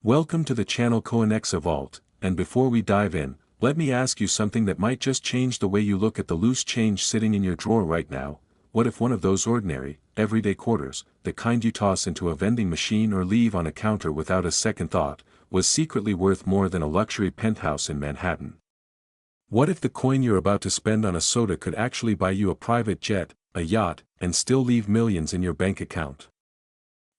Welcome to the channel Coinexa Vault, and before we dive in, let me ask you something that might just change the way you look at the loose change sitting in your drawer right now. What if one of those ordinary, everyday quarters, the kind you toss into a vending machine or leave on a counter without a second thought, was secretly worth more than a luxury penthouse in Manhattan? What if the coin you're about to spend on a soda could actually buy you a private jet, a yacht, and still leave millions in your bank account?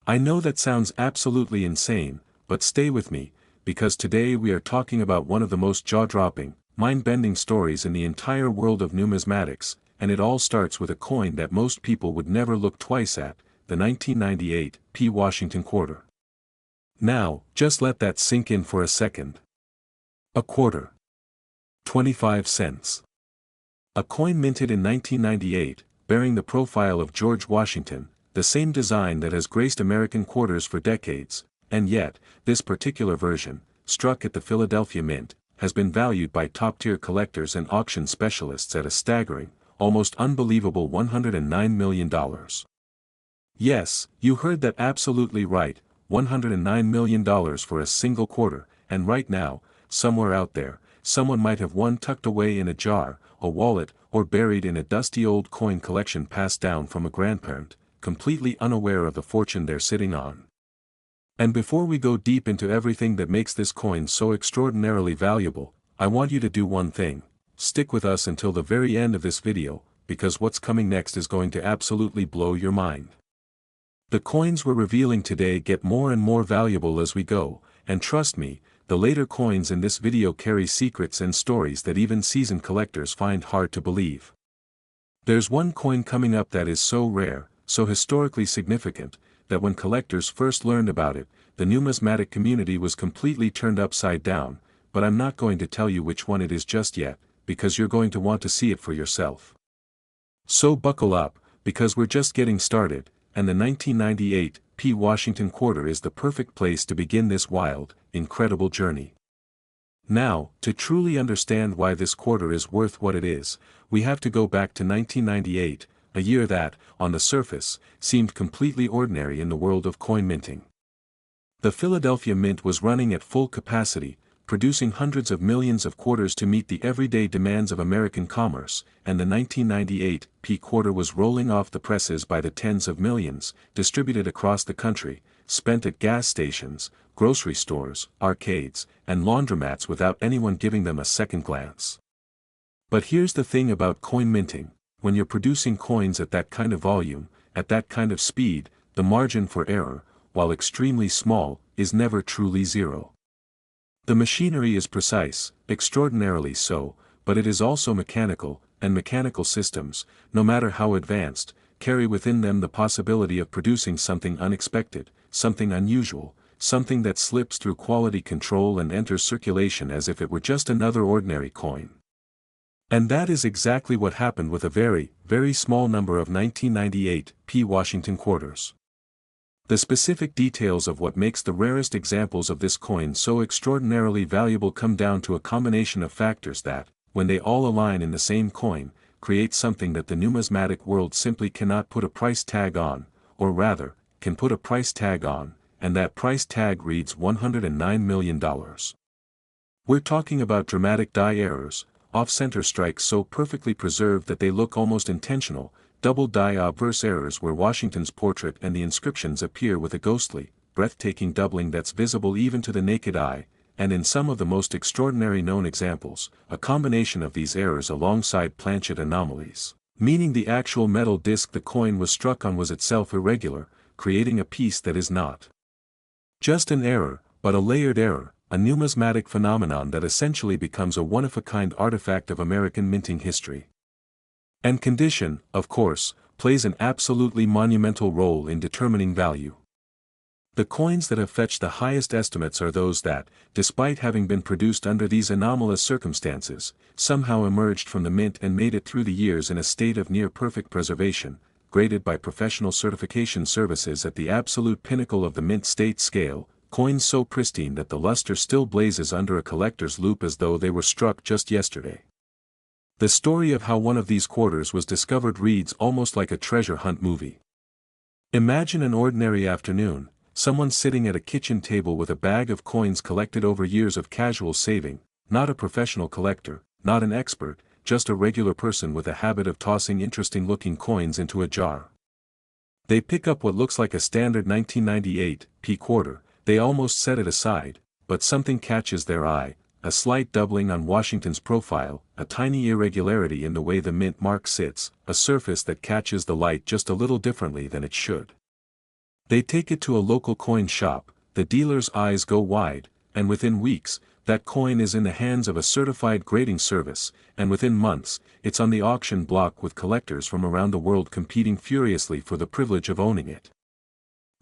I know that sounds absolutely insane, but stay with me, because today we are talking about one of the most jaw-dropping, mind-bending stories in the entire world of numismatics, and it all starts with a coin that most people would never look twice at, the 1998 Washington quarter. Now, just let that sink in for a second. A quarter. 25 cents. A coin minted in 1998, bearing the profile of George Washington, the same design that has graced American quarters for decades. And yet, this particular version, struck at the Philadelphia Mint, has been valued by top-tier collectors and auction specialists at a staggering, almost unbelievable $109 million. Yes, you heard that absolutely right, $109 million for a single quarter, and right now, somewhere out there, someone might have one tucked away in a jar, a wallet, or buried in a dusty old coin collection passed down from a grandparent, completely unaware of the fortune they're sitting on. And before we go deep into everything that makes this coin so extraordinarily valuable, I want you to do one thing: stick with us until the very end of this video, because what's coming next is going to absolutely blow your mind. The coins we're revealing today get more and more valuable as we go, and trust me, the later coins in this video carry secrets and stories that even seasoned collectors find hard to believe. There's one coin coming up that is so rare, so historically significant, that when collectors first learned about it, the numismatic community was completely turned upside down, but I'm not going to tell you which one it is just yet, because you're going to want to see it for yourself. So buckle up, because we're just getting started, and the 1998 Washington quarter is the perfect place to begin this wild, incredible journey. Now, to truly understand why this quarter is worth what it is, we have to go back to 1998, a year that, on the surface, seemed completely ordinary in the world of coin minting. The Philadelphia Mint was running at full capacity, producing hundreds of millions of quarters to meet the everyday demands of American commerce, and the 1998 quarter was rolling off the presses by the tens of millions, distributed across the country, spent at gas stations, grocery stores, arcades, and laundromats without anyone giving them a second glance. But here's the thing about coin minting: when you're producing coins at that kind of volume, at that kind of speed, the margin for error, while extremely small, is never truly zero. The machinery is precise, extraordinarily so, but it is also mechanical, and mechanical systems, no matter how advanced, carry within them the possibility of producing something unexpected, something unusual, something that slips through quality control and enters circulation as if it were just another ordinary coin. And that is exactly what happened with a very, very small number of 1998 Washington quarters. The specific details of what makes the rarest examples of this coin so extraordinarily valuable come down to a combination of factors that, when they all align in the same coin, create something that the numismatic world simply cannot put a price tag on, or rather, can put a price tag on, and that price tag reads $109 million. We're talking about dramatic die errors, off-center strikes so perfectly preserved that they look almost intentional, double die obverse errors where Washington's portrait and the inscriptions appear with a ghostly, breathtaking doubling that's visible even to the naked eye, and in some of the most extraordinary known examples, a combination of these errors alongside planchet anomalies, meaning the actual metal disc the coin was struck on was itself irregular, creating a piece that is not just an error, but a layered error, a numismatic phenomenon that essentially becomes a one-of-a-kind artifact of American minting history. And condition, of course, plays an absolutely monumental role in determining value. The coins that have fetched the highest estimates are those that, despite having been produced under these anomalous circumstances, somehow emerged from the mint and made it through the years in a state of near-perfect preservation, graded by professional certification services at the absolute pinnacle of the mint state scale, coins so pristine that the luster still blazes under a collector's loupe as though they were struck just yesterday. The story of how one of these quarters was discovered reads almost like a treasure hunt movie. Imagine an ordinary afternoon, someone sitting at a kitchen table with a bag of coins collected over years of casual saving, not a professional collector, not an expert, just a regular person with a habit of tossing interesting-looking coins into a jar. They pick up what looks like a standard 1998 p quarter, they almost set it aside, but something catches their eye, a slight doubling on Washington's profile, a tiny irregularity in the way the mint mark sits, a surface that catches the light just a little differently than it should. They take it to a local coin shop, the dealer's eyes go wide, and within weeks, that coin is in the hands of a certified grading service, and within months, it's on the auction block with collectors from around the world competing furiously for the privilege of owning it.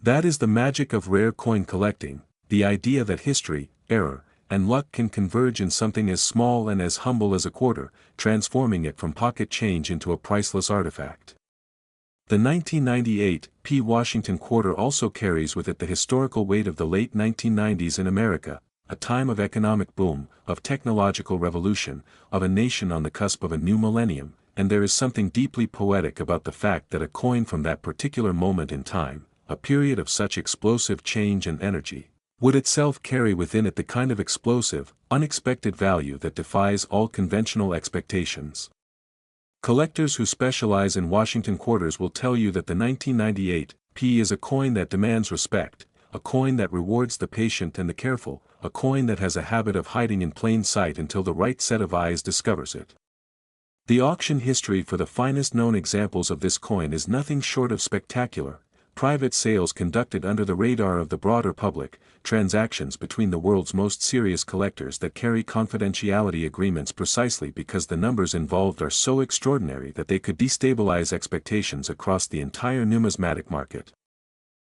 That is the magic of rare coin collecting, the idea that history, error, and luck can converge in something as small and as humble as a quarter, transforming it from pocket change into a priceless artifact. The 1998 p Washington quarter also carries with it the historical weight of the late 1990s in America, a time of economic boom, of technological revolution, of a nation on the cusp of a new millennium, and there is something deeply poetic about the fact that a coin from that particular moment in time, a period of such explosive change and energy, would itself carry within it the kind of explosive, unexpected value that defies all conventional expectations. Collectors who specialize in Washington quarters will tell you that the 1998 p is a coin that demands respect, a coin that rewards the patient and the careful, a coin that has a habit of hiding in plain sight until the right set of eyes discovers it. The auction history for the finest known examples of this coin is nothing short of spectacular. Private sales conducted under the radar of the broader public, transactions between the world's most serious collectors that carry confidentiality agreements precisely because the numbers involved are so extraordinary that they could destabilize expectations across the entire numismatic market.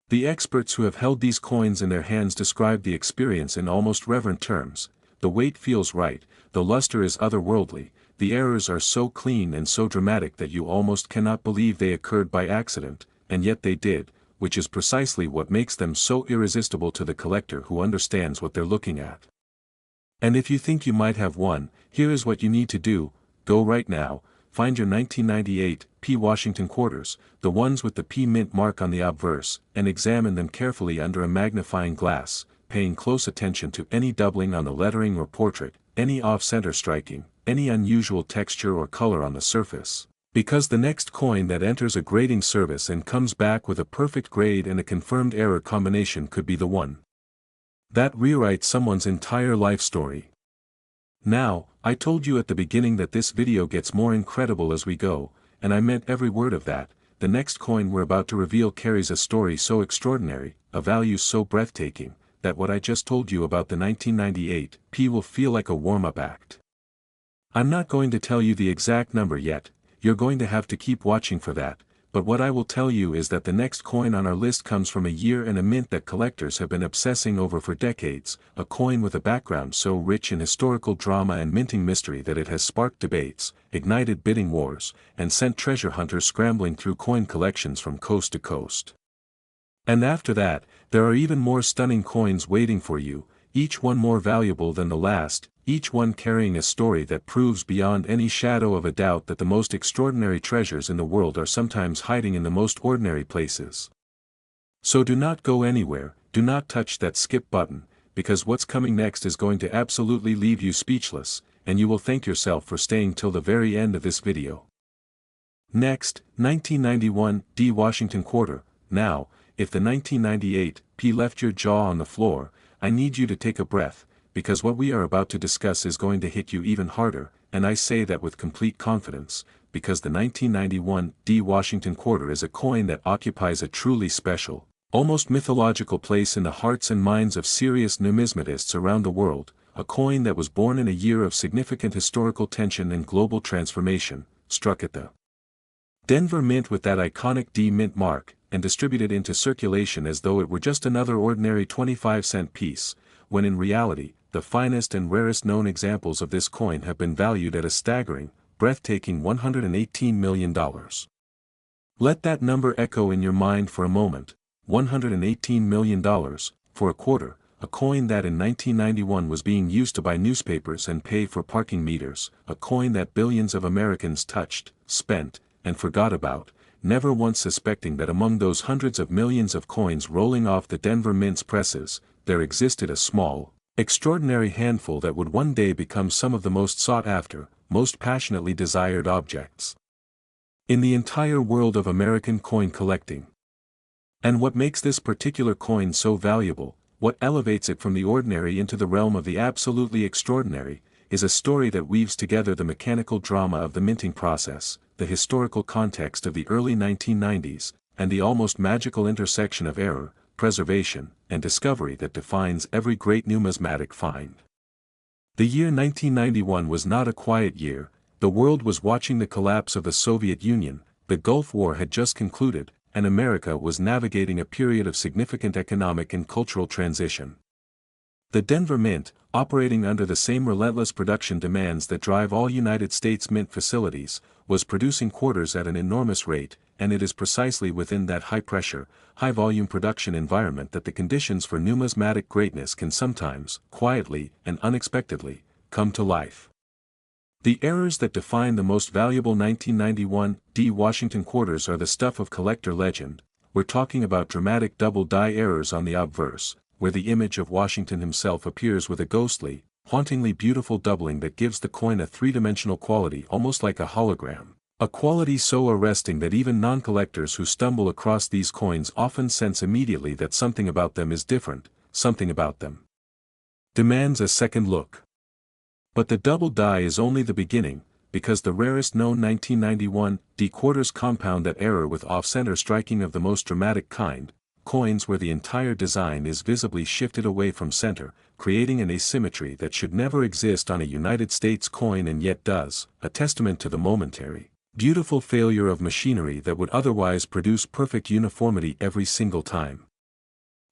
The experts who have held these coins in their hands describe the experience in almost reverent terms. The weight feels right, the luster is otherworldly, the errors are so clean and so dramatic that you almost cannot believe they occurred by accident, and yet they did, which is precisely what makes them so irresistible to the collector who understands what they're looking at. And if you think you might have one, here is what you need to do: go right now, find your 1998 p Washington quarters, the ones with the P mint mark on the obverse, and examine them carefully under a magnifying glass, paying close attention to any doubling on the lettering or portrait, any off-center striking, any unusual texture or color on the surface. Because the next coin that enters a grading service and comes back with a perfect grade and a confirmed error combination could be the one that rewrites someone's entire life story. Now, I told you at the beginning that this video gets more incredible as we go, and I meant every word of that. The next coin we're about to reveal carries a story so extraordinary, a value so breathtaking, that what I just told you about the 1998 p will feel like a warm-up act. I'm not going to tell you the exact number yet, you're going to have to keep watching for that, but what I will tell you is that the next coin on our list comes from a year and a mint that collectors have been obsessing over for decades, a coin with a background so rich in historical drama and minting mystery that it has sparked debates, ignited bidding wars, and sent treasure hunters scrambling through coin collections from coast to coast. And after that, there are even more stunning coins waiting for you, each one more valuable than the last, each one carrying a story that proves beyond any shadow of a doubt that the most extraordinary treasures in the world are sometimes hiding in the most ordinary places. So do not go anywhere, do not touch that skip button, because what's coming next is going to absolutely leave you speechless, and you will thank yourself for staying till the very end of this video. Next, 1991 D Washington quarter. Now, if the 1998 p left your jaw on the floor, I need you to take a breath, because what we are about to discuss is going to hit you even harder, and I say that with complete confidence, because the 1991 D Washington quarter is a coin that occupies a truly special, almost mythological place in the hearts and minds of serious numismatists around the world, a coin that was born in a year of significant historical tension and global transformation, struck at the Denver Mint with that iconic D mint mark, and distributed into circulation as though it were just another ordinary 25-cent piece, when in reality, the finest and rarest known examples of this coin have been valued at a staggering, breathtaking $118 million. Let that number echo in your mind for a moment. $118 million, for a quarter, a coin that in 1991 was being used to buy newspapers and pay for parking meters, a coin that billions of Americans touched, spent, and forgot about, never once suspecting that among those hundreds of millions of coins rolling off the Denver Mint's presses, there existed a small, extraordinary handful that would one day become some of the most sought after, most passionately desired objects in the entire world of American coin collecting. And what makes this particular coin so valuable, what elevates it from the ordinary into the realm of the absolutely extraordinary, is a story that weaves together the mechanical drama of the minting process, the historical context of the early 1990s, and the almost magical intersection of error, preservation, and discovery that defines every great numismatic find. The year 1991 was not a quiet year. The world was watching the collapse of the Soviet Union, the Gulf War had just concluded, and America was navigating a period of significant economic and cultural transition. The Denver Mint, operating under the same relentless production demands that drive all United States mint facilities, was producing quarters at an enormous rate, and it is precisely within that high-pressure, high-volume production environment that the conditions for numismatic greatness can sometimes, quietly and unexpectedly, come to life. The errors that define the most valuable 1991 D. Washington quarters are the stuff of collector legend. We're talking about dramatic double-die errors on the obverse, where the image of Washington himself appears with a ghostly, hauntingly beautiful doubling that gives the coin a three-dimensional quality almost like a hologram, a quality so arresting that even non-collectors who stumble across these coins often sense immediately that something about them is different, something about them demands a second look. But the double die is only the beginning, because the rarest known 1991 D quarters compound that error with off-center striking of the most dramatic kind, coins where the entire design is visibly shifted away from center, creating an asymmetry that should never exist on a United States coin and yet does, a testament to the momentary, beautiful failure of machinery that would otherwise produce perfect uniformity every single time.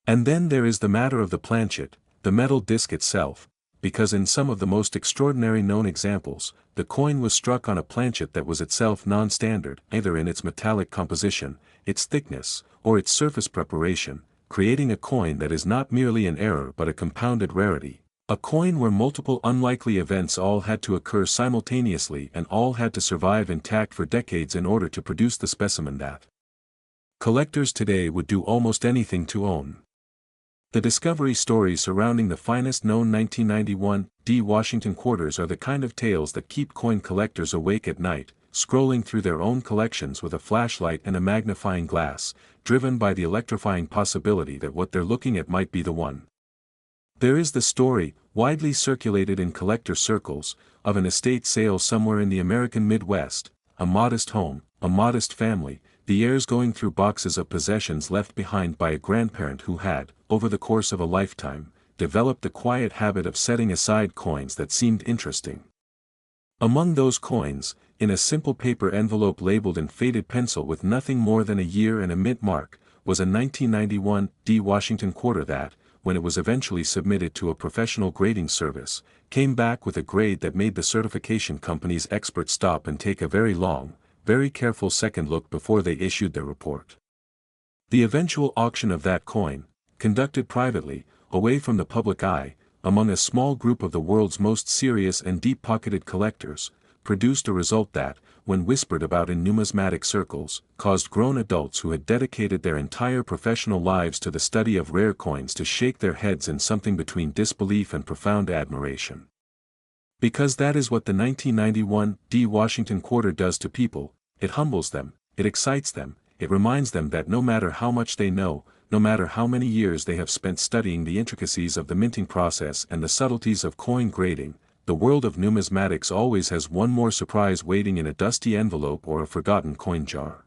And then there is the matter of the planchet, the metal disc itself, because in some of the most extraordinary known examples, the coin was struck on a planchet that was itself non-standard, either in its metallic composition, its thickness, or its surface preparation, creating a coin that is not merely an error but a compounded rarity, a coin where multiple unlikely events all had to occur simultaneously and all had to survive intact for decades in order to produce the specimen that collectors today would do almost anything to own. The discovery stories surrounding the finest known 1991 D. Washington quarters are the kind of tales that keep coin collectors awake at night, scrolling through their own collections with a flashlight and a magnifying glass, driven by the electrifying possibility that what they're looking at might be the one. There is the story, widely circulated in collector circles, of an estate sale somewhere in the American Midwest, a modest home, a modest family, the heirs going through boxes of possessions left behind by a grandparent who had, over the course of a lifetime, developed the quiet habit of setting aside coins that seemed interesting. Among those coins, in a simple paper envelope labeled in faded pencil with nothing more than a year and a mint mark, was a 1991 D. Washington quarter that, when it was eventually submitted to a professional grading service, came back with a grade that made the certification company's experts stop and take a very long, very careful second look before they issued their report. The eventual auction of that coin, conducted privately, away from the public eye, among a small group of the world's most serious and deep-pocketed collectors, produced a result that, when whispered about in numismatic circles, caused grown adults who had dedicated their entire professional lives to the study of rare coins to shake their heads in something between disbelief and profound admiration. Because that is what the 1991 D. Washington quarter does to people, it humbles them, it excites them, it reminds them that no matter how much they know, no matter how many years they have spent studying the intricacies of the minting process and the subtleties of coin grading, the world of numismatics always has one more surprise waiting in a dusty envelope or a forgotten coin jar.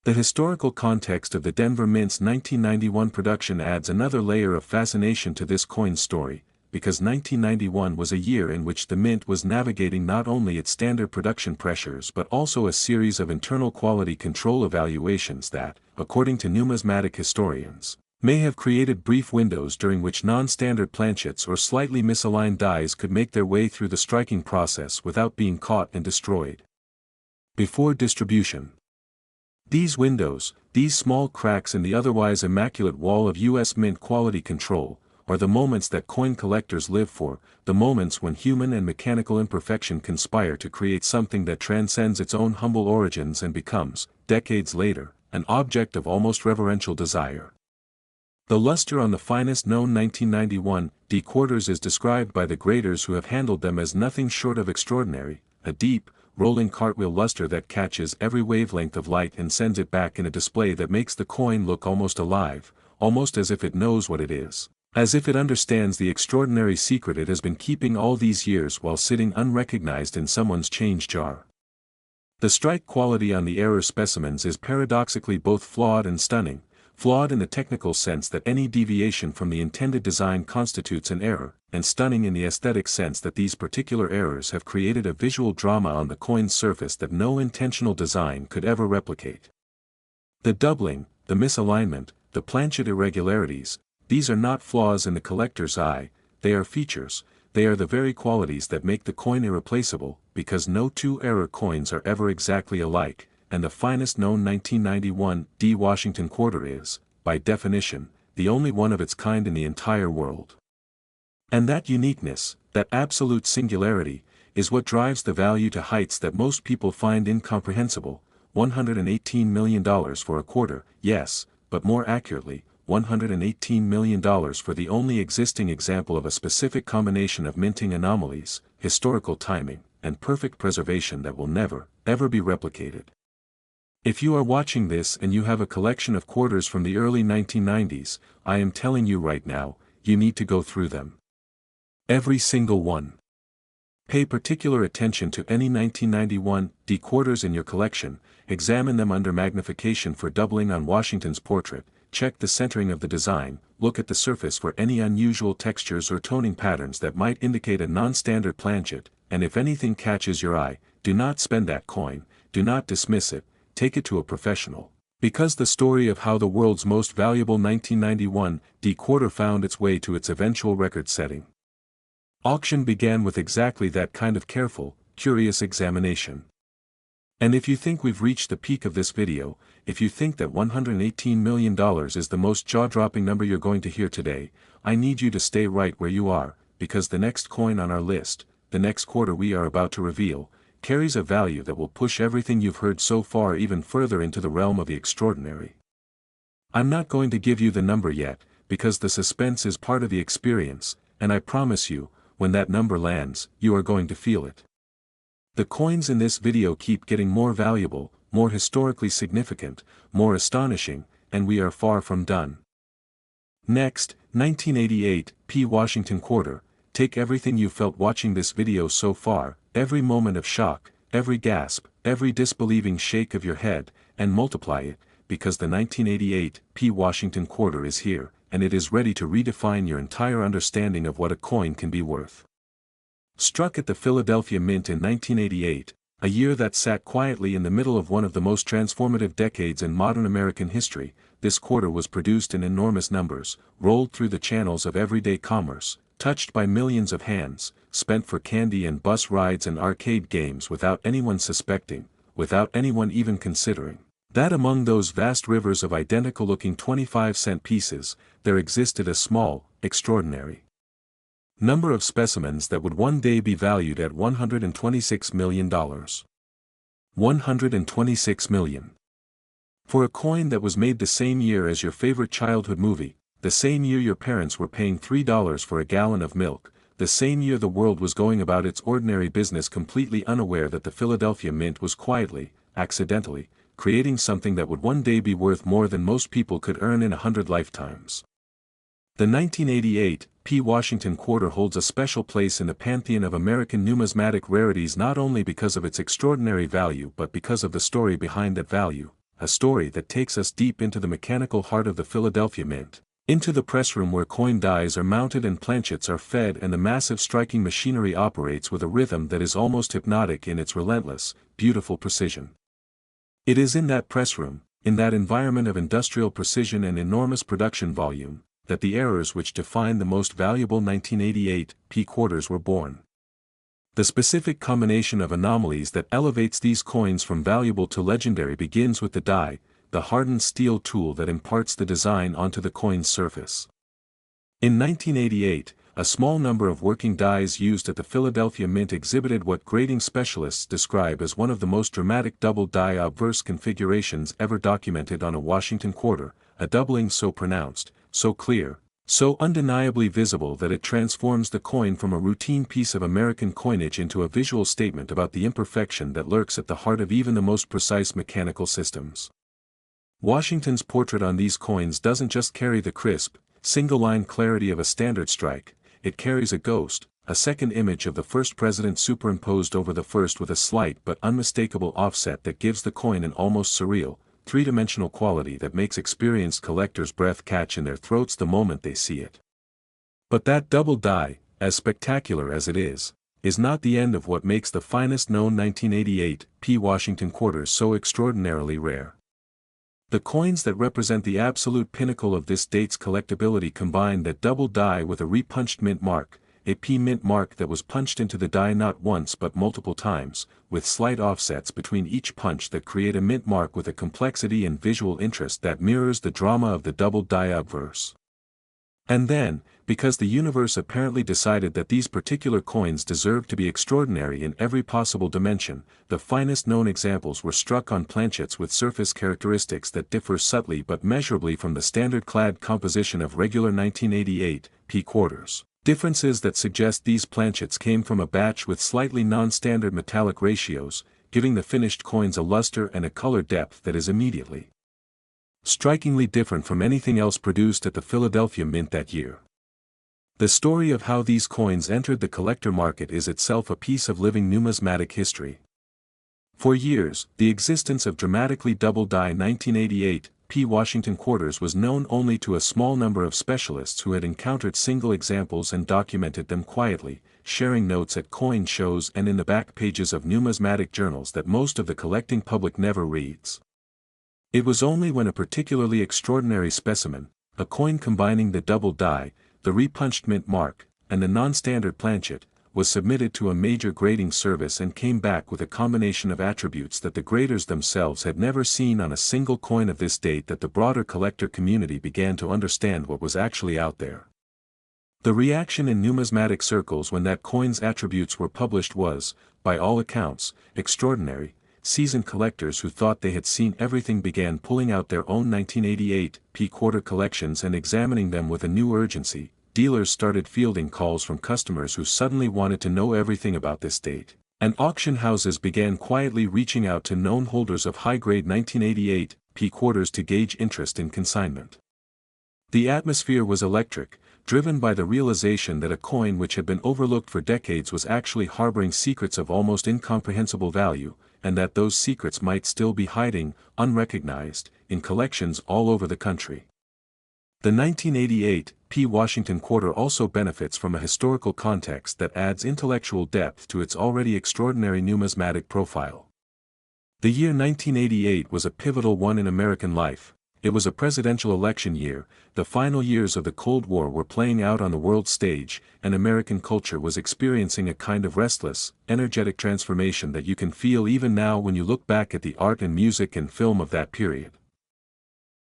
The historical context of the Denver Mint's 1991 production adds another layer of fascination to this coin story, because 1991 was a year in which the Mint was navigating not only its standard production pressures but also a series of internal quality control evaluations that, according to numismatic historians, may have created brief windows during which non-standard planchets or slightly misaligned dies could make their way through the striking process without being caught and destroyed before distribution. These windows, these small cracks in the otherwise immaculate wall of U.S. Mint quality control, are the moments that coin collectors live for, the moments when human and mechanical imperfection conspire to create something that transcends its own humble origins and becomes, decades later, an object of almost reverential desire. The luster on the finest known 1991 D quarters is described by the graders who have handled them as nothing short of extraordinary, a deep, rolling cartwheel luster that catches every wavelength of light and sends it back in a display that makes the coin look almost alive, almost as if it knows what it is, as if it understands the extraordinary secret it has been keeping all these years while sitting unrecognized in someone's change jar. The strike quality on the error specimens is paradoxically both flawed and stunning, flawed in the technical sense that any deviation from the intended design constitutes an error, and stunning in the aesthetic sense that these particular errors have created a visual drama on the coin's surface that no intentional design could ever replicate. The doubling, the misalignment, the planchet irregularities, these are not flaws in the collector's eye, they are features, they are the very qualities that make the coin irreplaceable, because no two error coins are ever exactly alike, and the finest known 1991 D Washington quarter is, by definition, the only one of its kind in the entire world. And that uniqueness, that absolute singularity, is what drives the value to heights that most people find incomprehensible. $118 million for a quarter, yes, but more accurately, $118 million for the only existing example of a specific combination of minting anomalies, historical timing, and perfect preservation that will never, ever be replicated. If you are watching this and you have a collection of quarters from the early 1990s, I am telling you right now, you need to go through them. Every single one. Pay particular attention to any 1991 D quarters in your collection, examine them under magnification for doubling on Washington's portrait, check the centering of the design, look at the surface for any unusual textures or toning patterns that might indicate a non-standard planchet, and if anything catches your eye, do not spend that coin, do not dismiss it, take it to a professional. Because the story of how the world's most valuable 1991 D quarter found its way to its eventual record-setting auction began with exactly that kind of careful, curious examination. And if you think we've reached the peak of this video, if you think that $118 million is the most jaw-dropping number you're going to hear today, I need you to stay right where you are, because the next coin on our list, the next quarter we are about to reveal, carries a value that will push everything you've heard so far even further into the realm of the extraordinary. I'm not going to give you the number yet, because the suspense is part of the experience, and I promise you, when that number lands, you are going to feel it. The coins in this video keep getting more valuable, more historically significant, more astonishing, and we are far from done. Next, 1988 P Washington quarter. Take everything you felt watching this video so far, every moment of shock, every gasp, every disbelieving shake of your head, and multiply it, because the 1988 P Washington quarter is here, and it is ready to redefine your entire understanding of what a coin can be worth. Struck at the Philadelphia Mint in 1988, a year that sat quietly in the middle of one of the most transformative decades in modern American history, this quarter was produced in enormous numbers, rolled through the channels of everyday commerce, touched by millions of hands, spent for candy and bus rides and arcade games without anyone suspecting, without anyone even considering, that among those vast rivers of identical-looking 25-cent pieces, there existed a small, extraordinary number of specimens that would one day be valued at $126 million. $126 million. For a coin that was made the same year as your favorite childhood movie, the same year your parents were paying $3 for a gallon of milk, the same year the world was going about its ordinary business completely unaware that the Philadelphia Mint was quietly, accidentally, creating something that would one day be worth more than most people could earn in 100 lifetimes. The 1988 P. Washington quarter holds a special place in the pantheon of American numismatic rarities not only because of its extraordinary value but because of the story behind that value, a story that takes us deep into the mechanical heart of the Philadelphia Mint, into the press room where coin dies are mounted and planchets are fed and the massive striking machinery operates with a rhythm that is almost hypnotic in its relentless, beautiful precision. It is in that press room, in that environment of industrial precision and enormous production volume, that the errors which define the most valuable 1988 P quarters were born. The specific combination of anomalies that elevates these coins from valuable to legendary begins with the die, the hardened steel tool that imparts the design onto the coin's surface. In 1988, a small number of working dies used at the Philadelphia Mint exhibited what grading specialists describe as one of the most dramatic double die obverse configurations ever documented on a Washington quarter, a doubling so pronounced, so clear, so undeniably visible that it transforms the coin from a routine piece of American coinage into a visual statement about the imperfection that lurks at the heart of even the most precise mechanical systems. Washington's portrait on these coins doesn't just carry the crisp, single-line clarity of a standard strike, it carries a ghost, a second image of the first president superimposed over the first with a slight but unmistakable offset that gives the coin an almost surreal, three-dimensional quality that makes experienced collectors' breath catch in their throats the moment they see it. But that double die, as spectacular as it is not the end of what makes the finest known 1988 Washington quarters so extraordinarily rare. The coins that represent the absolute pinnacle of this date's collectability combine that double die with a repunched mint mark, a P mint mark that was punched into the die not once but multiple times, with slight offsets between each punch that create a mint mark with a complexity and visual interest that mirrors the drama of the double die obverse. And then, because the universe apparently decided that these particular coins deserved to be extraordinary in every possible dimension, the finest known examples were struck on planchets with surface characteristics that differ subtly but measurably from the standard-clad composition of regular 1988 P quarters. Differences that suggest these planchets came from a batch with slightly non-standard metallic ratios, giving the finished coins a luster and a color depth that is immediately strikingly different from anything else produced at the Philadelphia Mint that year. The story of how these coins entered the collector market is itself a piece of living numismatic history. For years, the existence of dramatically double-die 1988 P Washington quarters was known only to a small number of specialists who had encountered single examples and documented them quietly, sharing notes at coin shows and in the back pages of numismatic journals that most of the collecting public never reads. It was only when a particularly extraordinary specimen, a coin combining the double die, the repunched mint mark, and the non-standard planchet, was submitted to a major grading service and came back with a combination of attributes that the graders themselves had never seen on a single coin of this date that the broader collector community began to understand what was actually out there. The reaction in numismatic circles when that coin's attributes were published was, by all accounts, extraordinary. Seasoned collectors who thought they had seen everything began pulling out their own 1988 P quarter collections and examining them with a new urgency. Dealers started fielding calls from customers who suddenly wanted to know everything about this date, and auction houses began quietly reaching out to known holders of high-grade 1988 P quarters to gauge interest in consignment. The atmosphere was electric, driven by the realization that a coin which had been overlooked for decades was actually harboring secrets of almost incomprehensible value, and that those secrets might still be hiding, unrecognized, in collections all over the country. The 1988 P Washington quarter also benefits from a historical context that adds intellectual depth to its already extraordinary numismatic profile. The year 1988 was a pivotal one in American life. It was a presidential election year, the final years of the Cold War were playing out on the world stage, and American culture was experiencing a kind of restless, energetic transformation that you can feel even now when you look back at the art and music and film of that period.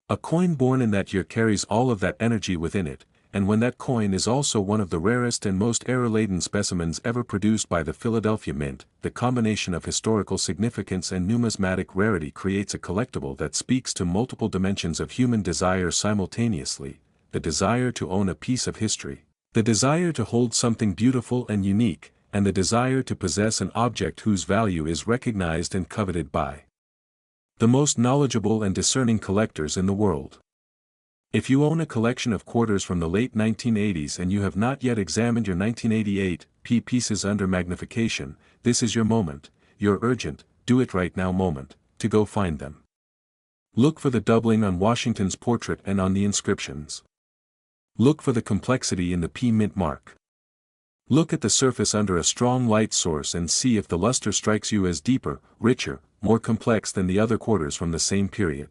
A coin born in that year carries all of that energy within it, and when that coin is also one of the rarest and most error-laden specimens ever produced by the Philadelphia Mint, the combination of historical significance and numismatic rarity creates a collectible that speaks to multiple dimensions of human desire simultaneously: the desire to own a piece of history, the desire to hold something beautiful and unique, and the desire to possess an object whose value is recognized and coveted by the most knowledgeable and discerning collectors in the world. If you own a collection of quarters from the late 1980s and you have not yet examined your 1988 P pieces under magnification, this is your moment, your urgent, do-it-right-now moment, to go find them. Look for the doubling on Washington's portrait and on the inscriptions. Look for the complexity in the P mint mark. Look at the surface under a strong light source and see if the luster strikes you as deeper, richer, more complex than the other quarters from the same period.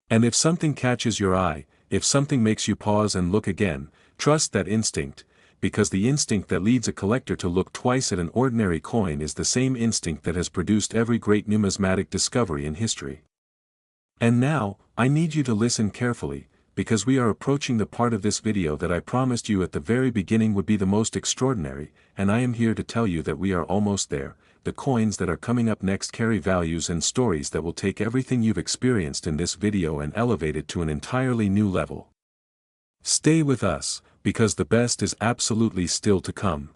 And if something catches your eye, if something makes you pause and look again, trust that instinct, because the instinct that leads a collector to look twice at an ordinary coin is the same instinct that has produced every great numismatic discovery in history. And now, I need you to listen carefully, because we are approaching the part of this video that I promised you at the very beginning would be the most extraordinary, and I am here to tell you that we are almost there. The coins that are coming up next carry values and stories that will take everything you've experienced in this video and elevate it to an entirely new level. Stay with us, because the best is absolutely still to come.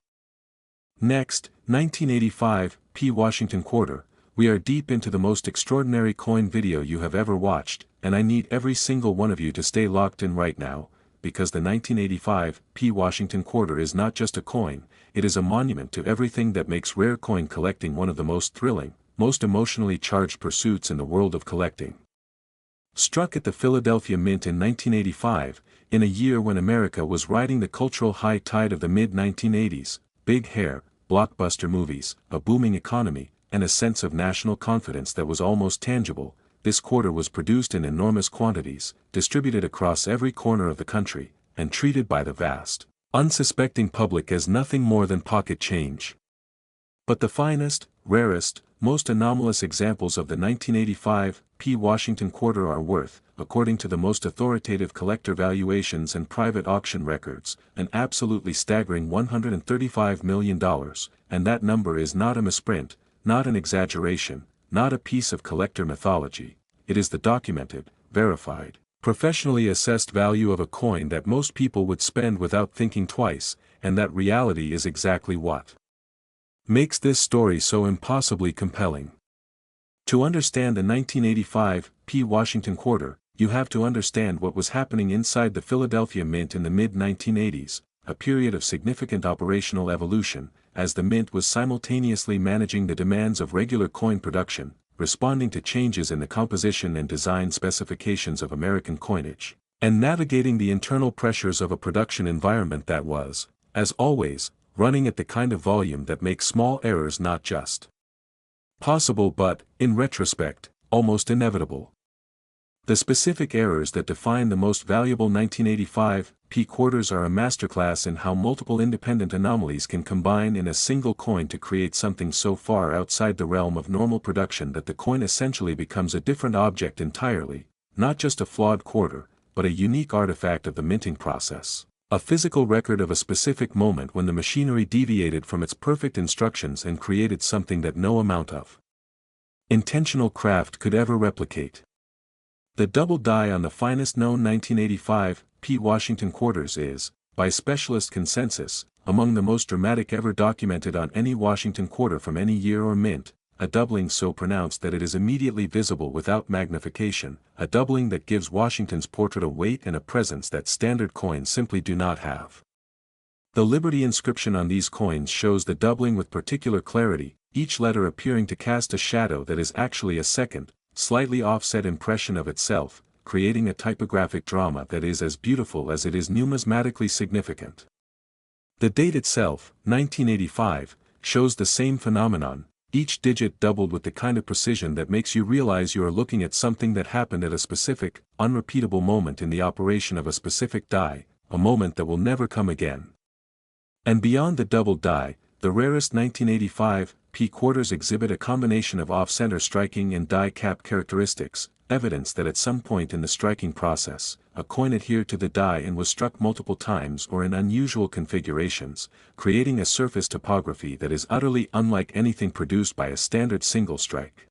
Next, 1985, P. Washington Quarter. We are deep into the most extraordinary coin video you have ever watched, and I need every single one of you to stay locked in right now, because the 1985 P. Washington Quarter is not just a coin, it is a monument to everything that makes rare coin collecting one of the most thrilling, most emotionally charged pursuits in the world of collecting. Struck at the Philadelphia Mint in 1985, in a year when America was riding the cultural high tide of the mid-1980s, big hair, blockbuster movies, a booming economy, and a sense of national confidence that was almost tangible, this quarter was produced in enormous quantities, distributed across every corner of the country, and treated by the vast, unsuspecting public as nothing more than pocket change. But the finest, rarest, most anomalous examples of the 1985 P. Washington Quarter are worth, according to the most authoritative collector valuations and private auction records, an absolutely staggering $135 million, and that number is not a misprint, not an exaggeration, not a piece of collector mythology. It is the documented, verified, professionally assessed value of a coin that most people would spend without thinking twice, and that reality is exactly what makes this story so impossibly compelling. To understand the 1985 P. Washington Quarter, you have to understand what was happening inside the Philadelphia Mint in the mid-1980s, a period of significant operational evolution, as the Mint was simultaneously managing the demands of regular coin production, responding to changes in the composition and design specifications of American coinage, and navigating the internal pressures of a production environment that was, as always, running at the kind of volume that makes small errors not just possible but, in retrospect, almost inevitable. The specific errors that define the most valuable 1985 P. Quarters are a masterclass in how multiple independent anomalies can combine in a single coin to create something so far outside the realm of normal production that the coin essentially becomes a different object entirely, not just a flawed quarter, but a unique artifact of the minting process, a physical record of a specific moment when the machinery deviated from its perfect instructions and created something that no amount of intentional craft could ever replicate. The double die on the finest known 1985 P. Washington Quarters is, by specialist consensus, among the most dramatic ever documented on any Washington quarter from any year or mint, a doubling so pronounced that it is immediately visible without magnification, a doubling that gives Washington's portrait a weight and a presence that standard coins simply do not have. The Liberty inscription on these coins shows the doubling with particular clarity, each letter appearing to cast a shadow that is actually a second, slightly offset impression of itself, creating a typographic drama that is as beautiful as it is numismatically significant. The date itself, 1985, shows the same phenomenon, each digit doubled with the kind of precision that makes you realize you are looking at something that happened at a specific, unrepeatable moment in the operation of a specific die, a moment that will never come again. And beyond the double die, the rarest 1985 P. Quarters exhibit a combination of off-center striking and die cap characteristics, evidence that at some point in the striking process, a coin adhered to the die and was struck multiple times or in unusual configurations, creating a surface topography that is utterly unlike anything produced by a standard single strike.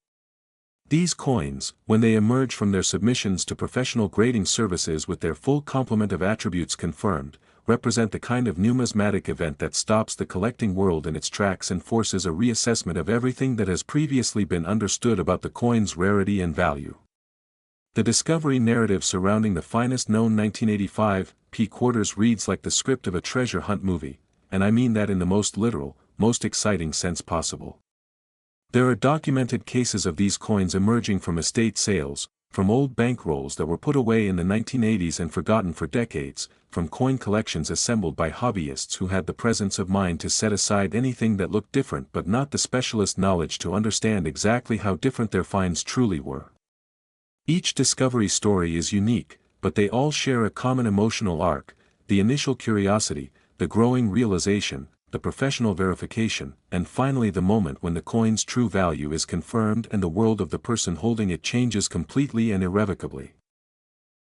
These coins, when they emerge from their submissions to professional grading services with their full complement of attributes confirmed, represent the kind of numismatic event that stops the collecting world in its tracks and forces a reassessment of everything that has previously been understood about the coin's rarity and value. The discovery narrative surrounding the finest known 1985 P. Quarters reads like the script of a treasure hunt movie, and I mean that in the most literal, most exciting sense possible. There are documented cases of these coins emerging from estate sales, from old bankrolls that were put away in the 1980s and forgotten for decades, from coin collections assembled by hobbyists who had the presence of mind to set aside anything that looked different but not the specialist knowledge to understand exactly how different their finds truly were. Each discovery story is unique, but they all share a common emotional arc, the initial curiosity, the growing realization, the professional verification, and finally the moment when the coin's true value is confirmed and the world of the person holding it changes completely and irrevocably.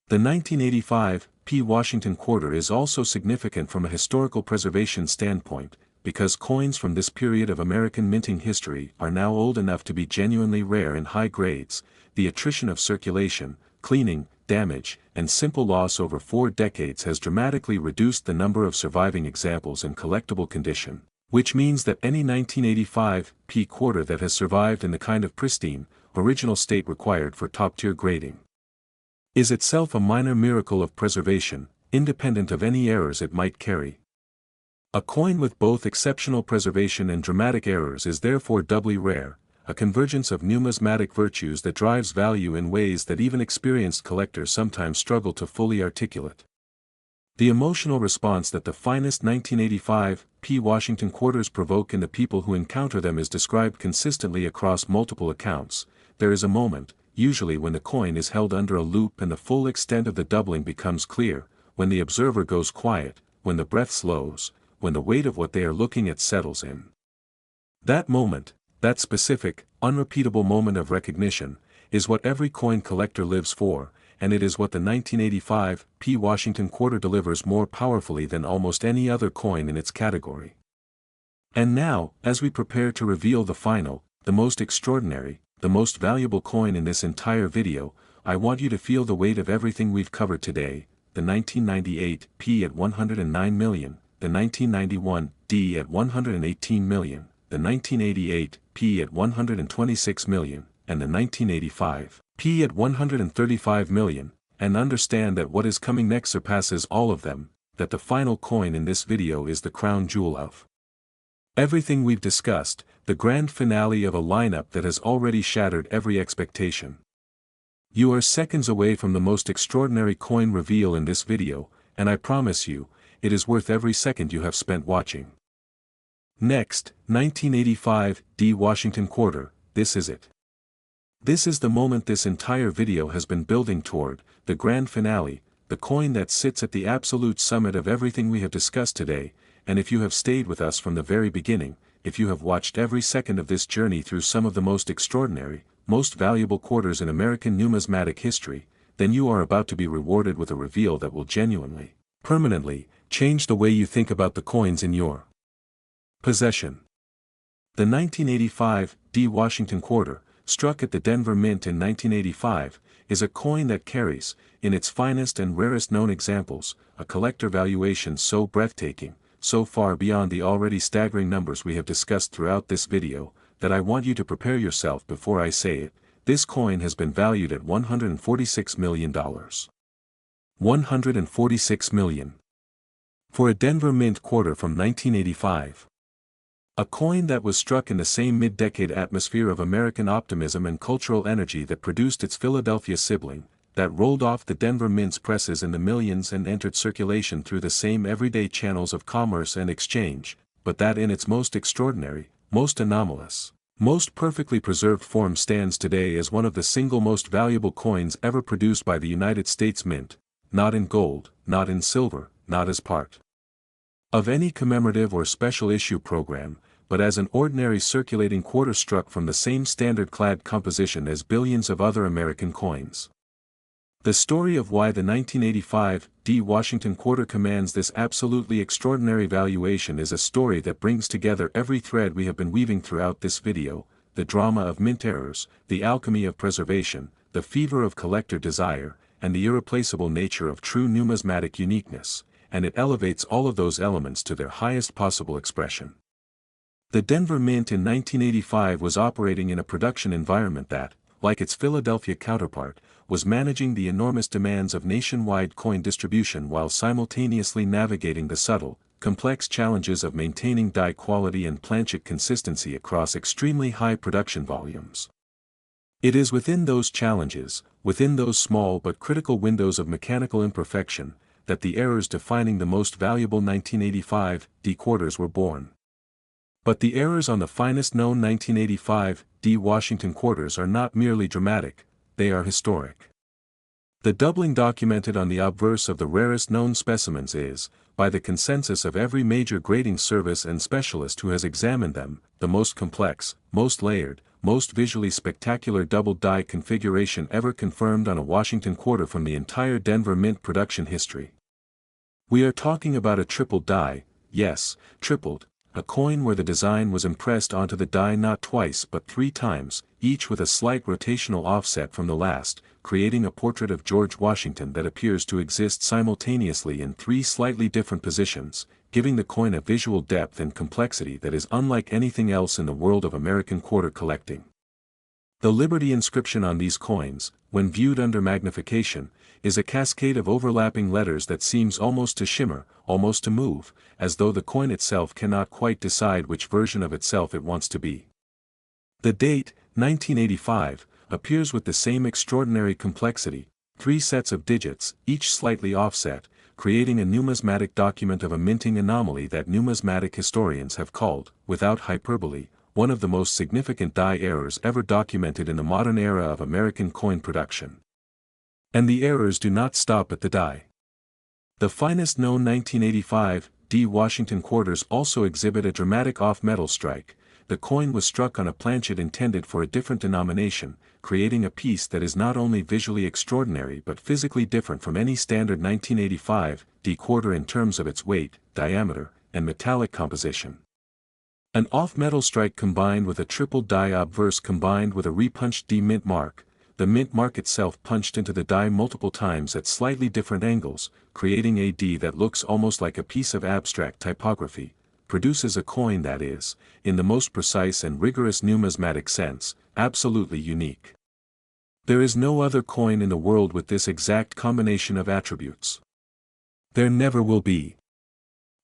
The 1985 P. Washington quarter is also significant from a historical preservation standpoint, because coins from this period of American minting history are now old enough to be genuinely rare in high grades. The attrition of circulation, cleaning, damage, and simple loss over 4 decades has dramatically reduced the number of surviving examples in collectible condition, which means that any 1985 P quarter that has survived in the kind of pristine, original state required for top-tier grading is itself a minor miracle of preservation, independent of any errors it might carry. A coin with both exceptional preservation and dramatic errors is therefore doubly rare, a convergence of numismatic virtues that drives value in ways that even experienced collectors sometimes struggle to fully articulate. The emotional response that the finest 1985 P. Washington quarters provoke in the people who encounter them is described consistently across multiple accounts. There is a moment, usually when the coin is held under a loop and the full extent of the doubling becomes clear, when the observer goes quiet, when the breath slows, when the weight of what they are looking at settles in. That moment, that specific, unrepeatable moment of recognition, is what every coin collector lives for, and it is what the 1985 P. Washington quarter delivers more powerfully than almost any other coin in its category. And now, as we prepare to reveal the final, the most extraordinary, the most valuable coin in this entire video, I want you to feel the weight of everything we've covered today: the 1998 P at 109 million, the 1991 D at 118 million, the 1988 P at 126 million, and the 1985 P at 135 million, and understand that what is coming next surpasses all of them, that the final coin in this video is the crown jewel of everything we've discussed, the grand finale of a lineup that has already shattered every expectation. You are seconds away from the most extraordinary coin reveal in this video, and I promise you, it is worth every second you have spent watching. Next, 1985 D. Washington quarter, this is it. This is the moment this entire video has been building toward, the grand finale, the coin that sits at the absolute summit of everything we have discussed today, and if you have stayed with us from the very beginning, if you have watched every second of this journey through some of the most extraordinary, most valuable quarters in American numismatic history, then you are about to be rewarded with a reveal that will genuinely, permanently, change the way you think about the coins in your possession. The 1985 D. Washington quarter, struck at the Denver Mint in 1985, is a coin that carries, in its finest and rarest known examples, a collector valuation so breathtaking, so far beyond the already staggering numbers we have discussed throughout this video, that I want you to prepare yourself before I say it. This coin has been valued at $146 million. $146 million. For a Denver Mint quarter from 1985. A coin that was struck in the same mid-decade atmosphere of American optimism and cultural energy that produced its Philadelphia sibling, that rolled off the Denver Mint's presses in the millions and entered circulation through the same everyday channels of commerce and exchange, but that in its most extraordinary, most anomalous, most perfectly preserved form stands today as one of the single most valuable coins ever produced by the United States Mint, not in gold, not in silver, not as part of any commemorative or special issue program, but as an ordinary circulating quarter struck from the same standard-clad composition as billions of other American coins. The story of why the 1985 D. Washington quarter commands this absolutely extraordinary valuation is a story that brings together every thread we have been weaving throughout this video: the drama of mint errors, the alchemy of preservation, the fever of collector desire, and the irreplaceable nature of true numismatic uniqueness, and it elevates all of those elements to their highest possible expression. The Denver Mint in 1985 was operating in a production environment that, like its Philadelphia counterpart, was managing the enormous demands of nationwide coin distribution while simultaneously navigating the subtle, complex challenges of maintaining die quality and planchet consistency across extremely high production volumes. It is within those challenges, within those small but critical windows of mechanical imperfection, that the errors defining the most valuable 1985 D quarters were born. But the errors on the finest known 1985 D. Washington quarters are not merely dramatic, they are historic. The doubling documented on the obverse of the rarest known specimens is, by the consensus of every major grading service and specialist who has examined them, the most complex, most layered, most visually spectacular double die configuration ever confirmed on a Washington quarter from the entire Denver Mint production history. We are talking about a triple die, yes, tripled, a coin where the design was impressed onto the die not twice but 3 times, each with a slight rotational offset from the last, creating a portrait of George Washington that appears to exist simultaneously in 3 slightly different positions, giving the coin a visual depth and complexity that is unlike anything else in the world of American quarter collecting. The Liberty inscription on these coins, when viewed under magnification, is a cascade of overlapping letters that seems almost to shimmer, almost to move, as though the coin itself cannot quite decide which version of itself it wants to be. The date, 1985, appears with the same extraordinary complexity, 3 sets of digits, each slightly offset, creating a numismatic document of a minting anomaly that numismatic historians have called, without hyperbole, one of the most significant die errors ever documented in the modern era of American coin production. And the errors do not stop at the die. The finest known 1985 D Washington quarters also exhibit a dramatic off-metal strike. The coin was struck on a planchet intended for a different denomination, creating a piece that is not only visually extraordinary but physically different from any standard 1985 D quarter in terms of its weight, diameter, and metallic composition. An off-metal strike combined with a triple die obverse combined with a repunched D mint mark, the mint mark itself punched into the die multiple times at slightly different angles, creating a D that looks almost like a piece of abstract typography, produces a coin that is, in the most precise and rigorous numismatic sense, absolutely unique. There is no other coin in the world with this exact combination of attributes. There never will be.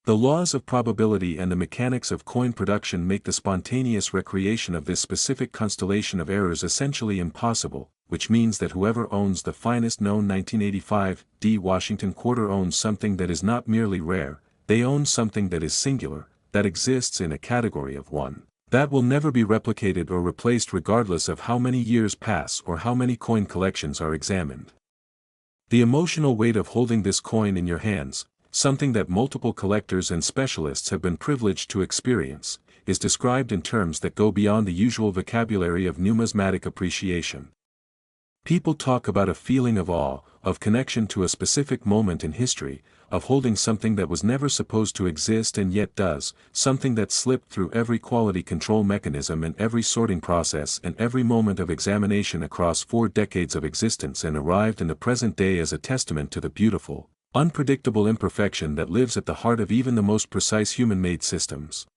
The laws of probability and the mechanics of coin production make the spontaneous recreation of this specific constellation of errors essentially impossible, which means that whoever owns the finest known 1985 D Washington quarter owns something that is not merely rare, they own something that is singular, that exists in a category of one, that will never be replicated or replaced regardless of how many years pass or how many coin collections are examined. The emotional weight of holding this coin in your hands, something that multiple collectors and specialists have been privileged to experience, is described in terms that go beyond the usual vocabulary of numismatic appreciation. People talk about a feeling of awe, of connection to a specific moment in history, of holding something that was never supposed to exist and yet does, something that slipped through every quality control mechanism and every sorting process and every moment of examination across 4 decades of existence and arrived in the present day as a testament to the beautiful, unpredictable imperfection that lives at the heart of even the most precise human-made systems.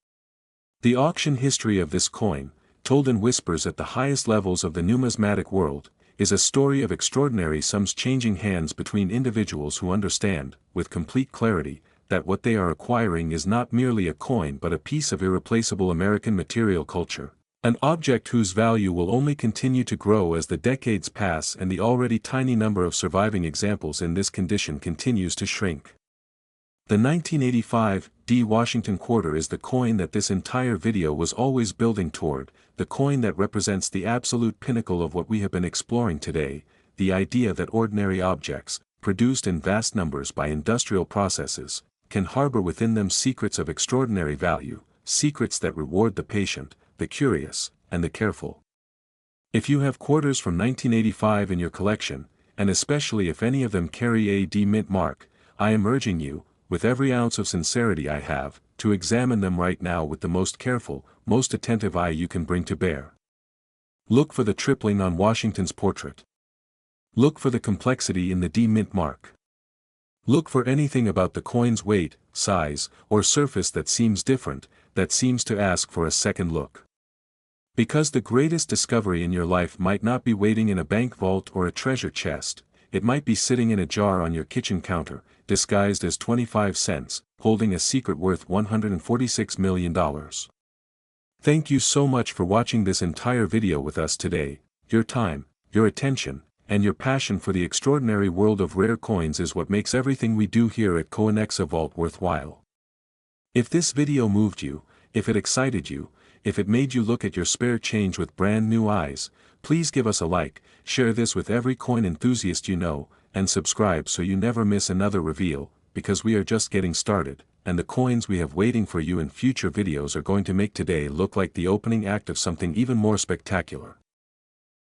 The auction history of this coin, told in whispers at the highest levels of the numismatic world, is a story of extraordinary sums changing hands between individuals who understand, with complete clarity, that what they are acquiring is not merely a coin but a piece of irreplaceable American material culture, an object whose value will only continue to grow as the decades pass and the already tiny number of surviving examples in this condition continues to shrink. The 1985 D Washington quarter is the coin that this entire video was always building toward, the coin that represents the absolute pinnacle of what we have been exploring today, the idea that ordinary objects, produced in vast numbers by industrial processes, can harbor within them secrets of extraordinary value, secrets that reward the patient, the curious, and the careful. If you have quarters from 1985 in your collection, and especially if any of them carry a D mint mark, I am urging you, with every ounce of sincerity I have, to examine them right now with the most careful, most attentive eye you can bring to bear. Look for the tripling on Washington's portrait. Look for the complexity in the D mint mark. Look for anything about the coin's weight, size, or surface that seems different, that seems to ask for a second look. Because the greatest discovery in your life might not be waiting in a bank vault or a treasure chest, it might be sitting in a jar on your kitchen counter, disguised as 25 cents, holding a secret worth $146 million. Thank you so much for watching this entire video with us today. Your time, your attention, and your passion for the extraordinary world of rare coins is what makes everything we do here at Coinexa Vault worthwhile. If this video moved you, if it excited you, if it made you look at your spare change with brand new eyes, please give us a like, share this with every coin enthusiast you know, and subscribe so you never miss another reveal, because we are just getting started, and the coins we have waiting for you in future videos are going to make today look like the opening act of something even more spectacular.